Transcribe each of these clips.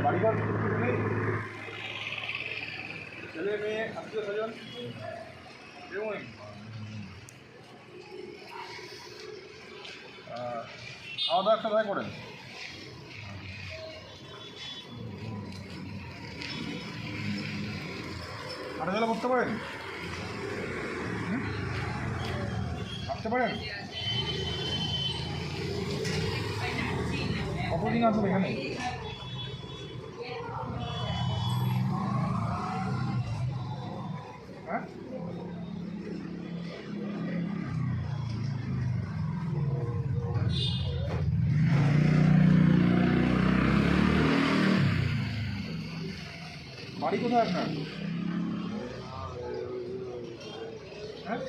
বাড়িঘর কিছু নেই, ছেলে মেয়ে আত্মীয় স্বজন কেউ নেই। খাওয়া দাওয়া কোথায় করেন? হাঁটাচলা করতে পারেন? আসতে পারেন? কতদিন আসবেন এখানে? হ্যাঁ, বাড়ি কোথায় আপনার? হ্যাঁ,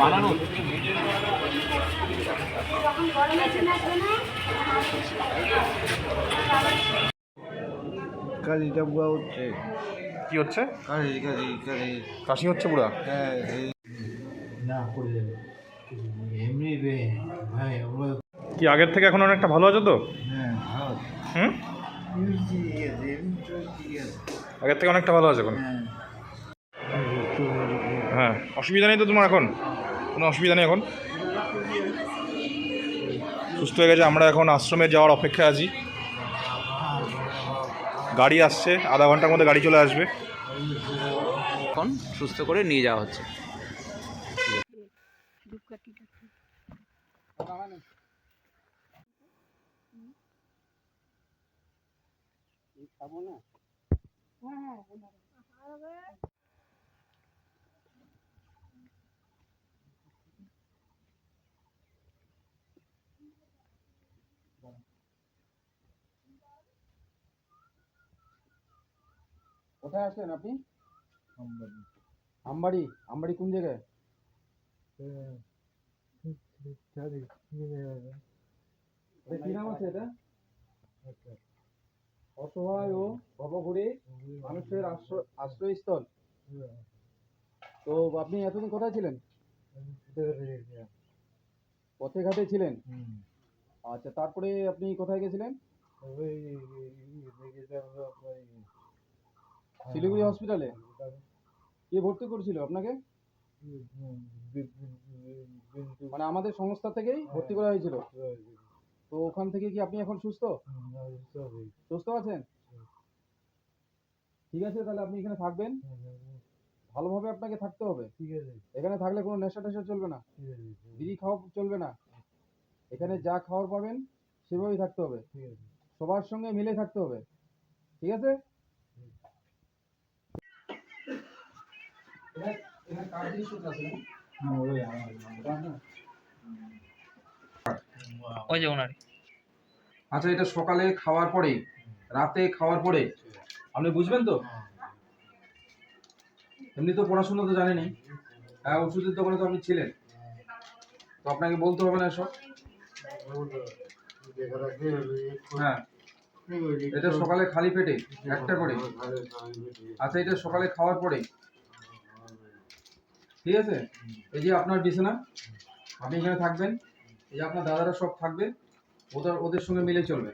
বানানো কাশিটা বুয়া হচ্ছে। কি হচ্ছে? কাশি কাশি কাশি। কাশি হচ্ছে পুরা? হ্যাঁ না করলে এমনি ভাই কি আগের থেকে এখন অনেকটা ভালো আছে তো? হ্যাঁ ভালো। হুম, ঠিক আছে এমনি তো ঠিক আছে। আগের থেকে অনেকটা ভালো আছে এখন? হ্যাঁ হ্যাঁ, অসুবিধা নেই তো তোমার এখন? কোনো অসুবিধা নেই এখন? সুস্থ হয়ে গেছে। আমরা এখন আশ্রমে যাওয়ার অপেক্ষায় আছি। গাড়ি আসছে, আধা ঘন্টার মধ্যে গাড়ি চলে আসবে। এখন সুস্থ করে নিয়ে যাওয়া হচ্ছে। কোথায় আসলেন আপনি? আমবাড়ি। আমবাড়ি কোন জায়গায়? কি নাম আছে এটা? অসহায় ও ভবঘুরে মানুষের আশ্রয়স্থল। তো আপনি এতদিন কোথায় ছিলেন? পথে ঘাটে ছিলেন। আচ্ছা, তারপরে আপনি কোথায় গেছিলেন? শিলিগুড়ি হসপিটালে। কে ভর্তি করেছিল আপনাকে? মানে আমাদের সংস্থা থেকেই ভর্তি করা হয়েছিল। তো ওখান থেকে কি আপনি এখন সুস্থ? সুস্থ আছেন? ঠিক আছে, তাহলে আপনি এখানে থাকবেন। ভালোভাবে আপনাকে থাকতে হবে। ঠিক আছে। এখানে থাকলে কোনো নেশা টেশা চলবে না, বিড়ি খাওয়া চলবে না। এখানে যা খাওয়ার পাবেন সেভাবেই থাকতে হবে। সবার সঙ্গে মিলে থাকতে হবে। ঠিক আছে? ওই যে ওনারই। আচ্ছা, এটা সকালে খাওয়ার পরে, রাতে খাওয়ার পরে আপনি বুঝবেন তো? এমনি তো পড়াশোনা তো জানেনই। হ্যাঁ, ওষুধের দোকানে তো আপনি ছিলেন, তো আপনাকে বলতে হবে না এসব। হ্যাঁ, এটা সকালে খালি পেটে একটা করে। আচ্ছা, এটা সকালে খাওয়ার পরে। ঠিক আছে। এই যে আপনার বিছানা, আপনি এখানে থাকবেন। এই যে আপনার দাদারা সব থাকবে, ওদের সঙ্গে মিলে চলবে।